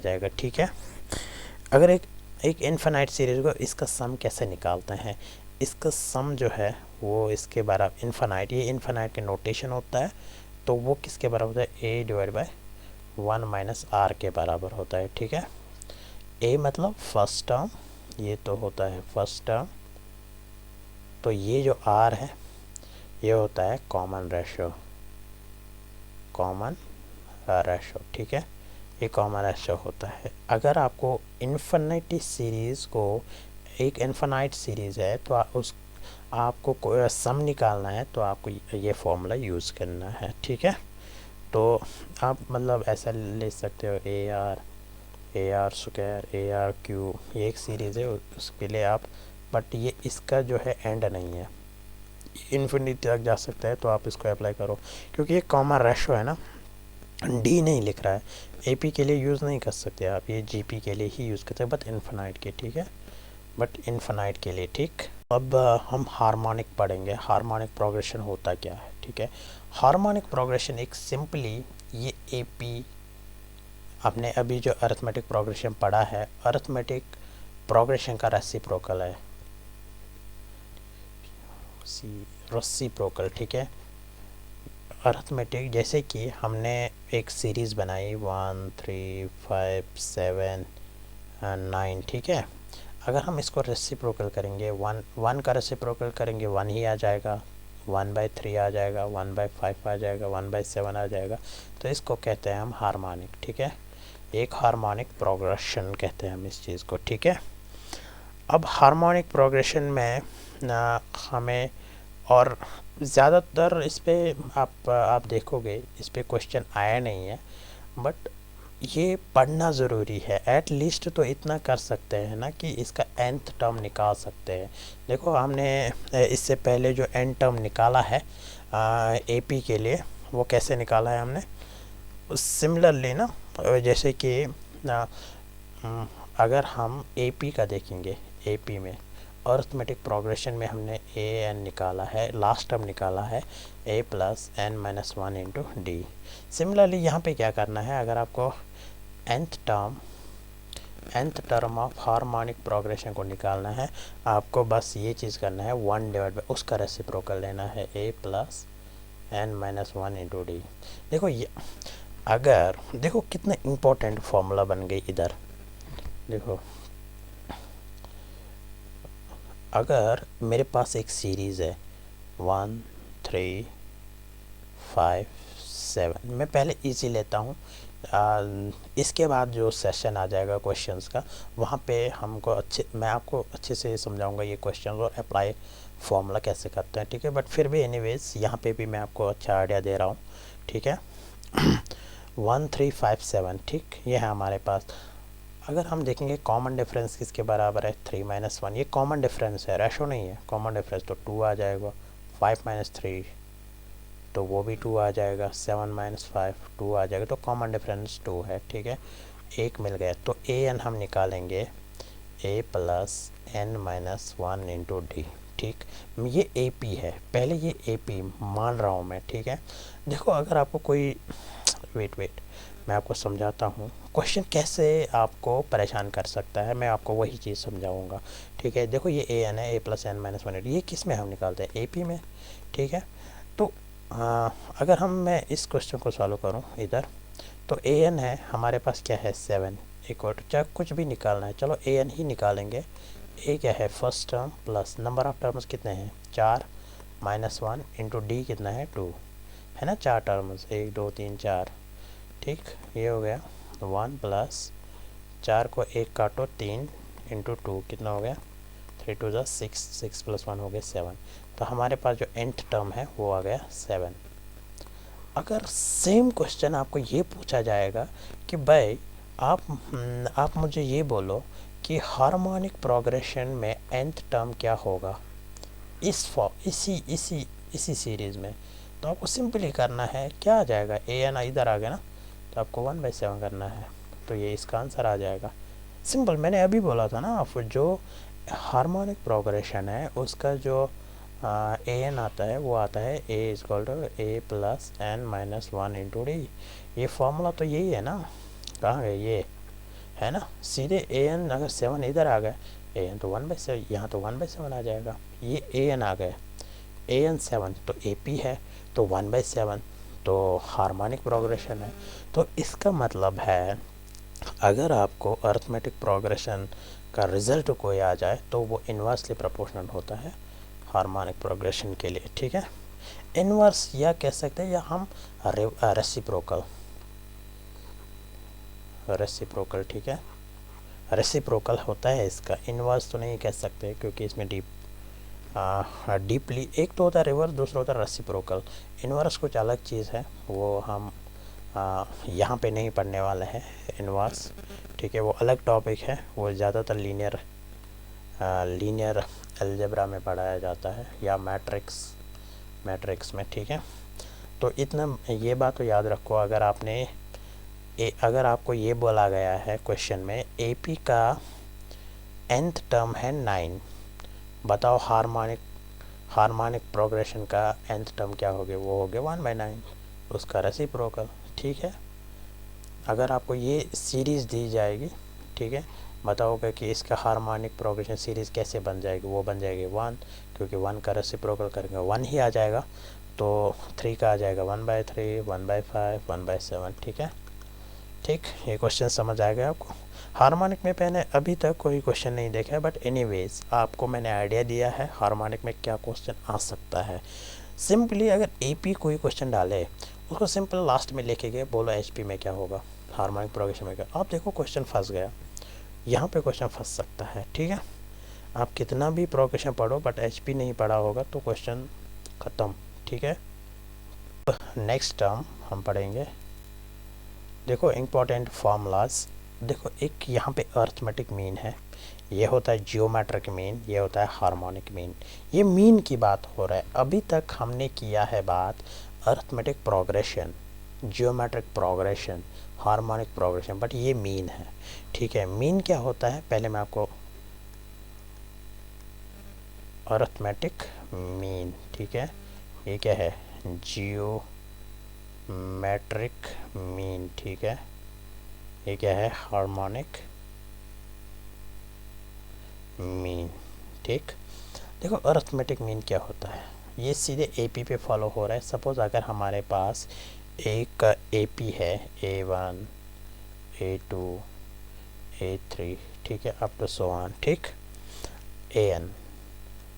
[SPEAKER 1] जाएगा, ठीक है। अगर एक इन्फानाइट सीरीज़ को, इसका सम कैसे निकालते हैं, इसका सम जो है वो इसके बराबर, इन्फानाइट, ये इन्फानाइट के नोटेशन होता है, तो वो किसके बराबर होता है, a divide by 1 minus r के बराबर होता है, ठीक है। a मतलब फर्स्ट टर्म, ये तो होता है फर्स्ट टर्म, तो ये जो r है ये होता है कॉमन रेशो, ठीक है, ये कॉमन रेशो होता है। अगर आपको इन्फिनिटी सीरीज़ को, एक इन्फिनाइट सीरीज़ है, तो आपको सम निकालना है, तो आपको ये फॉर्मूला यूज़ करना है, ठीक है। तो आप मतलब ऐसा ले सकते हो ए r square, A R cube, ये एक सीरीज़ है, उसके लिए आप, बट ये इसका जो है एंड नहीं है, इन्फिनिटी तक जा सकता है, तो आप इसको अप्लाई करो, क्योंकि ये कॉमन रेशो है ना, डी नहीं लिख रहा है, एपी के लिए यूज़ नहीं कर सकते आप, ये जीपी के लिए ही यूज़ करते हैं, बट इन्फिनाइट के, ठीक है, बट इन्फिनाइट के लिए, ठीक। अब हम हार्मोनिक पढ़ेंगे, हार्मोनिक प्रोग्रेशन होता क्या है, ठीक है। हार्मोनिक प्रोग्रेशन एक सिंपली, ये एपी, आपने अभी जो अरिथमेटिक प्रोग्रेशन पढ़ा है, अरिथमेटिक प्रोग्रेशन का रेसिप्रोकल है, रेसिप्रोकल, ठीक है। अरिथमेटिक, जैसे कि हमने एक सीरीज़ बनाई 1 3 5 7 9, ठीक है। अगर हम इसको रेसिप्रोकल करेंगे, 1 का रेसिप्रोकल करेंगे 1 ही आ जाएगा, 1/3 आ जाएगा, 1/5 आ जाएगा, 1/7 आ जाएगा, तो इसको कहते हैं हम हार्मोनिक, ठीक है। एक हार्मोनिक प्रोग्रेशन कहते हैं हम इस चीज़ को, ठीक है। अब हार्मोनिक प्रोग्रेशन में हमें, और ज़्यादातर इस पे आप देखोगे इस पे क्वेश्चन आया नहीं है, बट ये पढ़ना ज़रूरी है, एट लीस्ट तो इतना कर सकते हैं ना कि इसका nth टर्म निकाल सकते हैं। देखो हमने इससे पहले जो n टर्म निकाला है एपी के लिए, वो कैसे निकाला है हमने, सिमिलरली ना, जैसे कि अगर हम एपी का देखेंगे, एपी में अर्थमेटिक प्रोग्रेशन में हमने ए एन निकाला है, लास्ट टर्म निकाला है A plus N minus one into D. Similarly यहाँ पे क्या करना है, अगर आपको nth term of harmonic progression को निकालना है, आपको बस ये चीज़ करना है, 1 डिवाइड बाई उसका रेसिप्रोकल लेना है A plus N minus one into D. देखो ये अगर देखो कितना इम्पोर्टेंट फॉर्मूला बन गई इधर। देखो अगर मेरे पास एक सीरीज़ है 1 3 5 7, मैं पहले इजी लेता हूँ, इसके बाद जो सेशन आ जाएगा क्वेश्चंस का, वहाँ पे मैं आपको अच्छे से समझाऊंगा ये क्वेश्चंस और अप्लाई फॉर्मूला कैसे करते हैं, ठीक है। बट फिर भी एनीवेज यहाँ पे भी मैं आपको अच्छा आइडिया दे रहा हूँ, ठीक है। 1 3 5 7, ठीक, ये है हमारे पास। अगर हम देखेंगे कॉमन डिफरेंस किसके बराबर है, 3 माइनस 1, ये कॉमन डिफरेंस है, रेशो नहीं है, कॉमन डिफरेंस, तो 2 आ जाएगा। 5 माइनस 3 तो वो भी 2 आ जाएगा। 7 माइनस 5 2 आ जाएगा, तो कॉमन डिफरेंस 2 है, ठीक है, एक मिल गया। तो ए एन हम निकालेंगे A plus N minus one into D, ठीक। ये ए पी है, पहले ये ए पी मान रहा हूँ मैं, ठीक है। देखो अगर आपको कोई वेट मैं आपको समझाता हूँ क्वेश्चन कैसे आपको परेशान कर सकता है, मैं आपको वही चीज़ समझाऊंगा, ठीक है। देखो ये ए एन है, A plus N minus one, ये किस में हम निकालते हैं, ए पी में, ठीक है। तो अगर मैं इस क्वेश्चन को सॉल्व करूं इधर, तो ए एन है हमारे पास, क्या है 7 इक्वल टू, चाहे कुछ भी निकालना है, चलो ए एन ही निकालेंगे। ए क्या है, first term plus number of terms कितने हैं 4 माइनस 1 इंटू डी कितना है 2, है ना, 4 टर्म्स 1 2 3 4, ठीक, ये हो गया 1 प्लस 4 को 1 काटो 3 इंटू 2 कितना हो गया 3 2 6, 6 प्लस 1 हो गया 7। तो हमारे पास जो nth टर्म है वो आ गया 7। अगर सेम क्वेश्चन आपको ये पूछा जाएगा कि भाई आप मुझे ये बोलो कि हार्मोनिक प्रोग्रेशन में nth टर्म क्या होगा इसी सीरीज़ में, तो आपको सिंपली करना है, क्या आ जाएगा, ए एन इधर आ गया ना, तो आपको 1/7 करना है, तो ये इसका आंसर आ जाएगा। सिंपल, मैंने अभी बोला था ना, आप जो हार्मोनिक प्रोग्रेशन है उसका जो ए एन आता है वो आता है a is equal to a plus N minus one into d. ये फॉर्मूला तो यही है ना, कहाँ गए, ये है ना, सीधे ए एन अगर 7 इधर आ गए, ए एन तो 1/7, यहाँ तो 1/7 आ जाएगा। ये ए एन आ गए, ए एन 7 तो ए पी है, तो 1/7 तो हार्मोनिक प्रोग्रेशन है। तो इसका मतलब है अगर आपको अर्थमेटिक प्रोग्रेशन का रिज़ल्ट कोई आ जाए तो वो इन्वर्सली प्रोपोर्शनल होता है हार्मोनिक प्रोग्रेशन के लिए, ठीक है। इन्वर्स या कह सकते हैं, या हम रेसिप्रोकल, ठीक है, रेसिप्रोकल होता है इसका, इन्वर्स तो नहीं कह सकते क्योंकि इसमें डीपली, एक तो होता है रिवर्स, दूसरा होता है रेसिप्रोकल। इन्वर्स कुछ अलग चीज़ है, वो हम यहाँ पे नहीं पढ़ने वाले हैं इन्वर्स, ठीक है, वो अलग टॉपिक है, वो ज़्यादातर लीनियर अलजेब्रा में पढ़ाया जाता है या मैट्रिक्स में, ठीक है। तो इतना ये बात तो याद रखो, अगर आपको ये बोला गया है क्वेश्चन में एपी का nth टर्म है 9, बताओ हार्मोनिक प्रोग्रेशन का nth टर्म क्या हो गया, वो हो गया 1/9, उसका रेसिप्रोकल, ठीक है। अगर आपको ये सीरीज़ दी जाएगी, ठीक है, बताओगे कि इसका हार्मोनिक प्रोग्रेशन सीरीज़ कैसे बन जाएगी, वो बन जाएगी 1, क्योंकि 1 का रेसिप्रोकल करेंगे 1 ही आ जाएगा, तो 3 का आ जाएगा 1/3 1/5 1/7, ठीक है, ठीक। ये क्वेश्चन समझ आ गया आपको। हार्मोनिक में मैंने अभी तक कोई क्वेश्चन नहीं देखा है, बट एनीवेज आपको मैंने आइडिया दिया है हार्मोनिक में क्या क्वेश्चन आ सकता है। सिंपली अगर एपी कोई क्वेश्चन डाले, उसको सिंपल लास्ट में लिखे गए, बोलो एचपी में क्या होगा, हार्मोनिक प्रोग्रेशन में क्या, आप देखो क्वेश्चन फंस गया, यहाँ पे क्वेश्चन फंस सकता है, ठीक है। आप कितना भी प्रोग्रेशन पढ़ो बट एचपी नहीं पढ़ा होगा तो क्वेश्चन ख़त्म, ठीक है। नेक्स्ट टर्म हम पढ़ेंगे, देखो इम्पोर्टेंट फार्मूलाज। देखो एक यहाँ पे अर्थमेटिक मीन है, ये होता है जियोमेट्रिक मीन, ये होता है हार्मोनिक मीन। ये मीन की बात हो रहा है, अभी तक हमने किया है बात arithmetic progression, geometric progression, harmonic progression, but ये मीन है, ठीक है। मीन क्या होता है, पहले मैं आपको अरिथमेटिक मीन, ठीक है। ये क्या है, जियोमेट्रिक मीन, ठीक है। ये क्या है, हार्मोनिक मीन, ठीक। देखो अरिथमेटिक मीन क्या होता है, ये सीधे एपी पे फॉलो हो रहा है। सपोज़ अगर हमारे पास एक एपी है, A1 A2 A3, ठीक है, अप टू सो ऑन, ठीक, AN।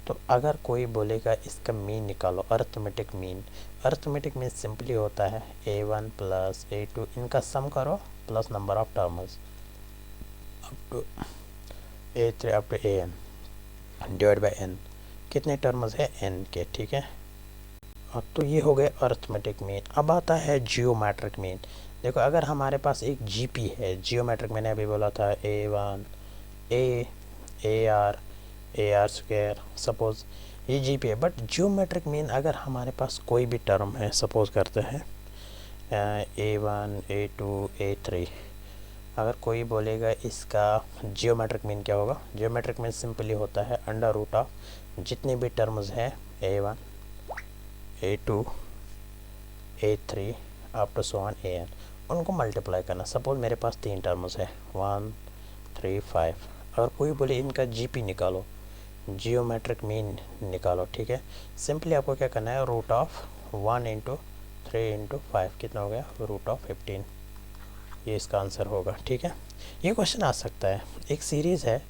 [SPEAKER 1] तो अगर कोई बोलेगा इसका मीन निकालो, arithmetic mean, arithmetic mean simply होता है A1 प्लस A2, इनका सम करो plus number of terms up to A3 up to AN divide by n। कितने टर्म्स है, n के, ठीक है। अब तो ये हो गए अरिथमेटिक मीन। अब आता है जियोमेट्रिक मीन। देखो अगर हमारे पास एक जीपी है, जियोमेट्रिक मैंने अभी बोला था A1 AR स्क्वायर, सपोज़ ये जीपी है। बट जियोमेट्रिक मीन अगर हमारे पास कोई भी टर्म है, सपोज़ करते हैं A1 A2 A3, अगर कोई बोलेगा इसका जियोमेट्रिक मीन क्या होगा, जियोमेट्रिक मीन सिंपली होता है अंडर रूट ऑफ जितने भी टर्म्स हैं A1 A2 A3 up to so on AN, उनको मल्टीप्लाई करना। सपोज मेरे पास 3 टर्म्स है 1 3 5। अगर कोई बोले इनका जीपी निकालो, जियोमेट्रिक मीन निकालो, ठीक है। सिंपली आपको क्या करना है, रूट ऑफ 1 इंटू 3 इंटू 5 कितना हो गया, रूट ऑफ 15। ये इसका आंसर होगा, ठीक है। ये क्वेश्चन आ सकता है, एक सीरीज़ है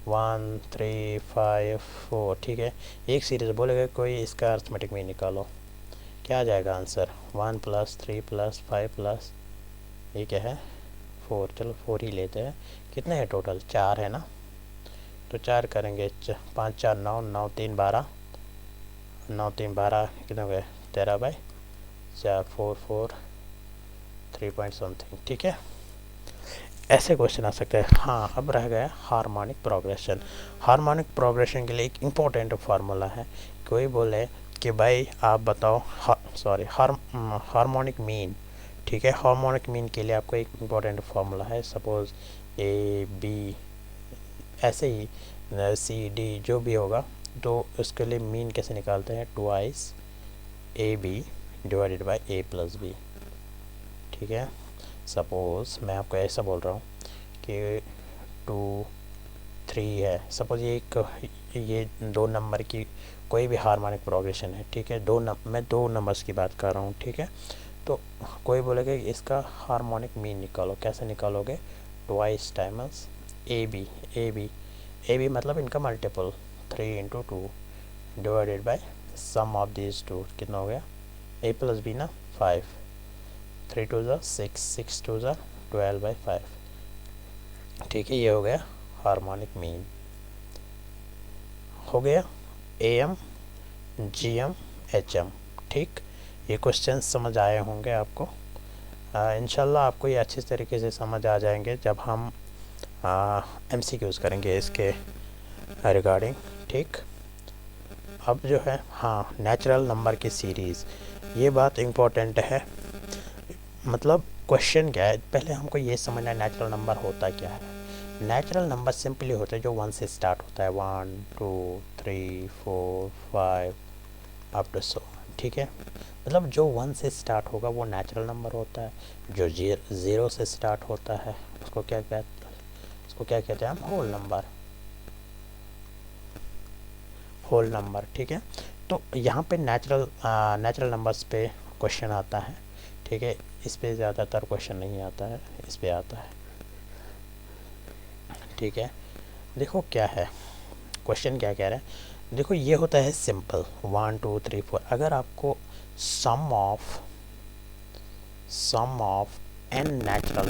[SPEAKER 1] 1 3 5 4, ठीक है। एक सीरीज़ बोलेगा कोई इसका अरिथमेटिक मीन निकालो, क्या आ जाएगा आंसर, 1 प्लस 3 प्लस 5 प्लस ये क्या है 4। चलो 4 ही लेते हैं। कितने हैं टोटल, 4 है ना, तो 4 करेंगे, 5 4 9, 9 3 12, 9 3 12 कितने हो गए 13 बाई 4 4 4 3 पॉइंट समथिंग, ठीक है। ऐसे क्वेश्चन आ सकते हैं। हाँ, अब रह गया हार्मोनिक प्रोग्रेशन। हार्मोनिक प्रोग्रेशन के लिए एक इम्पोर्टेंट फार्मूला है। कोई बोले कि भाई आप बताओ, हार्मोनिक मीन, ठीक है। हार्मोनिक मीन के लिए आपको एक इम्पोर्टेंट फार्मूला है। सपोज़ A B ऐसे ही CD जो भी होगा, तो उसके लिए मीन कैसे निकालते हैं, 2 AB divided by A plus B, ठीक है। सपोज़ मैं आपको ऐसा बोल रहा हूँ कि 2 3 है। सपोज़ ये 2 नंबर की कोई भी हार्मोनिक प्रोग्रेशन है, ठीक है। मैं 2 नंबर्स की बात कर रहा हूँ, ठीक है। तो कोई बोलेगा इसका हार्मोनिक मीन निकालो, कैसे निकालोगे, 2 टाइम्स AB मतलब इनका multiple 3 into 2 divided by sum of this 2, कितना हो गया A प्लस B ना 5, 3 2 6 6 2 12 बाई 5, ठीक है। ये हो गया हार्मोनिक मीन, हो गया AM GM HM, ठीक। ये क्वेश्चन समझ आए होंगे आपको। इंशाल्लाह आपको ये अच्छी तरीके से समझ आ जाएंगे जब हम MCQs करेंगे इसके रिगार्डिंग, ठीक। अब जो है, हाँ, नेचुरल नंबर की सीरीज़, ये बात इम्पोर्टेंट है। मतलब क्वेश्चन क्या है, पहले हमको ये समझना है नेचुरल नंबर होता क्या है। नेचुरल नंबर सिंपली होता है जो 1 से स्टार्ट होता है, 1 2 3 4 5 अप टू सो, ठीक है। मतलब जो 1 से स्टार्ट होगा वो नेचुरल नंबर होता है। जो 0 से स्टार्ट होता है उसको क्या कहते हैं हम, होल नंबर, ठीक है। तो यहाँ पे नेचुरल नंबर्स पे क्वेश्चन आता है, ठीक है। इस पे ज़्यादातर क्वेश्चन नहीं आता है, इस पे आता है, ठीक है। देखो क्या है क्वेश्चन, क्या कह रहा है, देखो ये होता है सिंपल 1 2 3 4। अगर आपको सम ऑफ n नेचुरल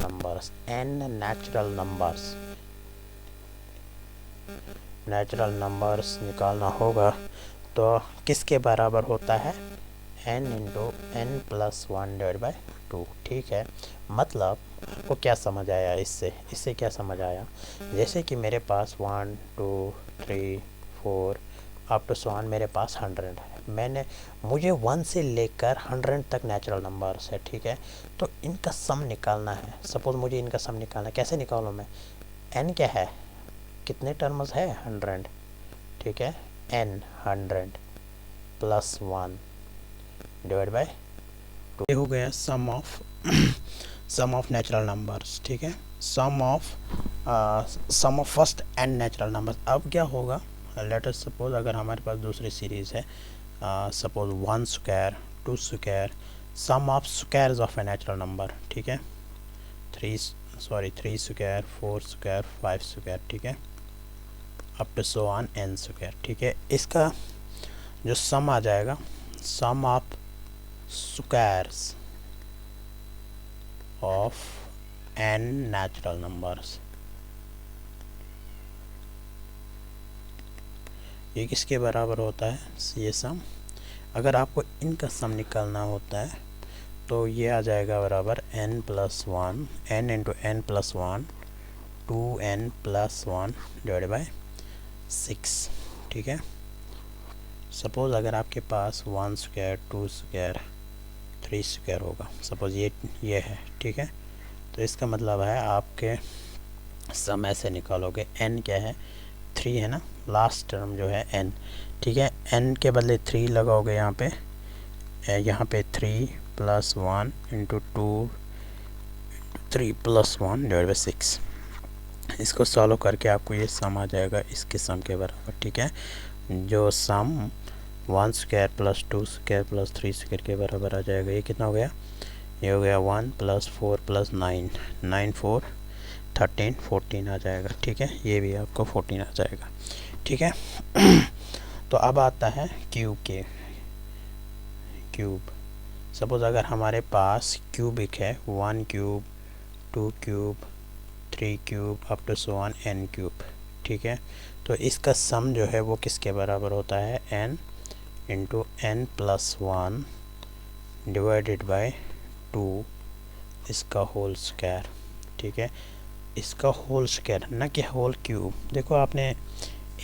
[SPEAKER 1] नंबर्स निकालना होगा तो किसके बराबर होता है, n into n plus 1 divide by 2, ठीक है। मतलब आपको क्या समझ आया इससे क्या समझ आया, जैसे कि मेरे पास 1 2 3 4 अप टू सो ऑन मेरे पास 100 है। मुझे 1 से लेकर 100 तक नेचुरल नंबर्स है, ठीक है। तो इनका सम निकालना है। सपोज़ मुझे इनका सम निकालना है, कैसे निकालूँ मैं, n क्या है, कितने टर्म्स है 100, ठीक है। n 100 plus 1 divide by 2। ये हो गया सम ऑफ नेचुरल नंबर्स, ठीक है, sum of first N natural numbers. अब क्या होगा, लेट अस सपोज अगर हमारे पास दूसरी सीरीज़ है, suppose 1 square 2 square, sum of squares of a natural number, ठीक है, 3 स्क्वायर 4 स्क्वायर 5 स्क्वायर, ठीक है, up to so on n square, ठीक है। इसका जो सम आ जाएगा, sum of squares of n natural numbers, ये किसके बराबर होता है, ये सम। अगर आपको इनका सम निकालना होता है तो ये आ जाएगा बराबर n plus 1, n into n plus 1 2n plus 1 divide by 6, ठीक है। सपोज़ अगर आपके पास 1 स्क्वायर 2 स्क्वायर 3 स्क्वायर होगा, सपोज़ ये है, ठीक है, तो इसका मतलब है आपके सम ऐसे निकालोगे, n क्या है 3 है ना, लास्ट टर्म जो है n, ठीक है, n के बदले 3 लगाओगे यहाँ पे 3 plus 1 into 2 3 plus 1 divide by 6। इसको सॉल्व करके आपको ये सम आ जाएगा इसके सम के बराबर, ठीक है, जो सम 1 square plus 2 square plus 3 square के बराबर आ जाएगा। ये कितना हो गया, ये हो गया 1 प्लस 4 प्लस 9 9 4 13 14 आ जाएगा, ठीक है, ये भी आपको 14 आ जाएगा, ठीक है। तो अब आता है क्यूब। सपोज़ अगर हमारे पास क्यूबिक है 1 cube 2 cube 3 cube up to so on n cube, ठीक है, तो इसका सम जो है वो किसके बराबर होता है, n into n plus 1 divided bye 2 इसका होल स्क्वायर, ठीक है, इसका होल स्क्वायर ना कि होल क्यूब। देखो आपने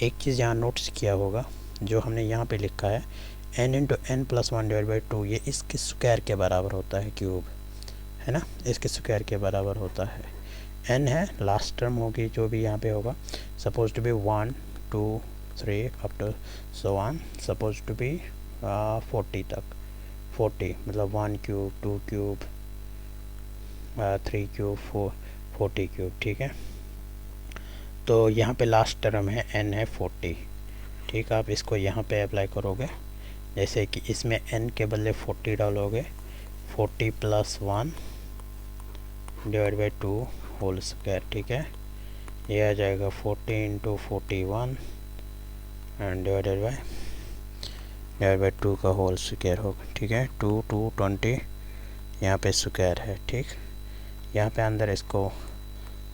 [SPEAKER 1] एक चीज़ यहाँ नोटिस किया होगा, जो हमने यहाँ पे लिखा है n into n plus 1 divide by 2, ये इसके स्क्वायर के बराबर होता है, क्यूब है ना, इसके स्क्वायर के बराबर होता है। n है लास्ट टर्म होगी जो भी यहाँ पे होगा, suppose to be 1 2 3 up to so on, suppose to be 40 तक, 40 मतलब 1 क्यूब 2 क्यूब 3 क्यूब 40 क्यूब, ठीक है। तो यहाँ पे लास्ट टर्म है n है 40, ठीक, आप इसको यहाँ पे अप्लाई करोगे, जैसे कि इसमें n के बदले 40 डालोगे, 40 plus 1 divide by 2 whole square, ठीक है, ये आ जाएगा 40 इंटू 41 एंड डिवाइडेड बाई 2 का होल स्क्वायर होगा, ठीक है, 2 2 20 यहाँ पे स्क्वायर है, ठीक, यहाँ पे अंदर इसको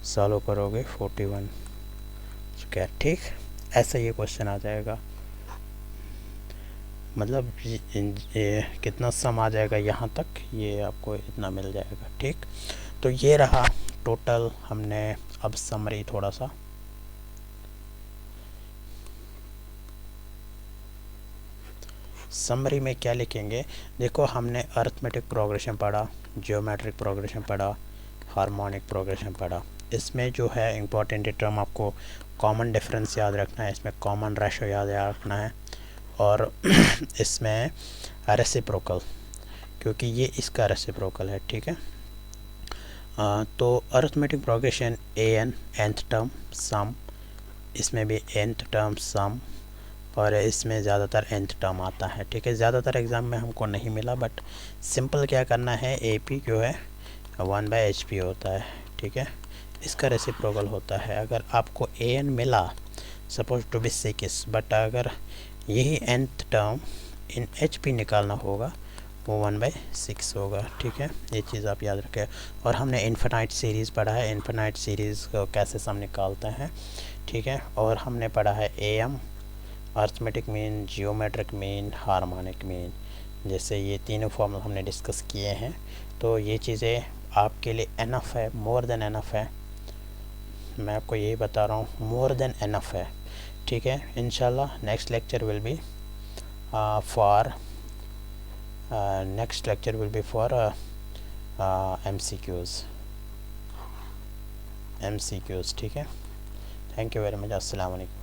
[SPEAKER 1] सॉल्व करोगे 41 स्क्वायर, ठीक, ऐसा ये क्वेश्चन आ जाएगा। मतलब ये कितना सम आ जाएगा यहाँ तक, ये आपको इतना मिल जाएगा, ठीक। तो ये रहा टोटल, हमने अब समरी थोड़ा सा समरी में क्या लिखेंगे, देखो हमने अरिथमेटिक प्रोग्रेशन पढ़ा, ज्योमेट्रिक प्रोग्रेशन पढ़ा, हार्मोनिक प्रोग्रेशन पढ़ा। इसमें जो है इम्पोर्टेंट टर्म आपको कॉमन डिफरेंस याद रखना है, इसमें कॉमन रेशो याद रखना है, और इसमें रेसिप्रोकल, क्योंकि ये इसका रेसिप्रोकल है, ठीक है। तो arithmetic progression an nth term sum, इसमें भी nth टर्म सम, और इसमें ज़्यादातर nth टर्म आता है, ठीक है। ज़्यादातर एग्ज़ाम में हमको नहीं मिला, बट सिंपल क्या करना है, AP जो है 1/HP होता है, ठीक है, इसका रेसिप्रोकल होता है। अगर आपको an मिला सपोज टू बी 6, बट अगर यही nth टर्म इन HP निकालना होगा वो 1/6 होगा, ठीक है, ये चीज़ आप याद रखें। और हमने इन्फिनाइट सीरीज़ पढ़ा है, इन्फिनाइट सीरीज़ को कैसे सम निकालते हैं, ठीक है। और हमने पढ़ा है AM arithmetic mean, geometric mean, harmonic mean, जैसे ये तीनों फॉर्मूला हमने डिस्कस किए हैं। तो ये चीज़ें आपके लिए एनफ है, मोर देन एनफ है, मैं आपको यही बता रहा हूँ, मोर देन एनफ है, ठीक है। इंशाल्लाह next lecture will be for next lecture will be for MCQs, ठीक है। थैंक यू वेरी मच, अस्सलाम वालेकुम।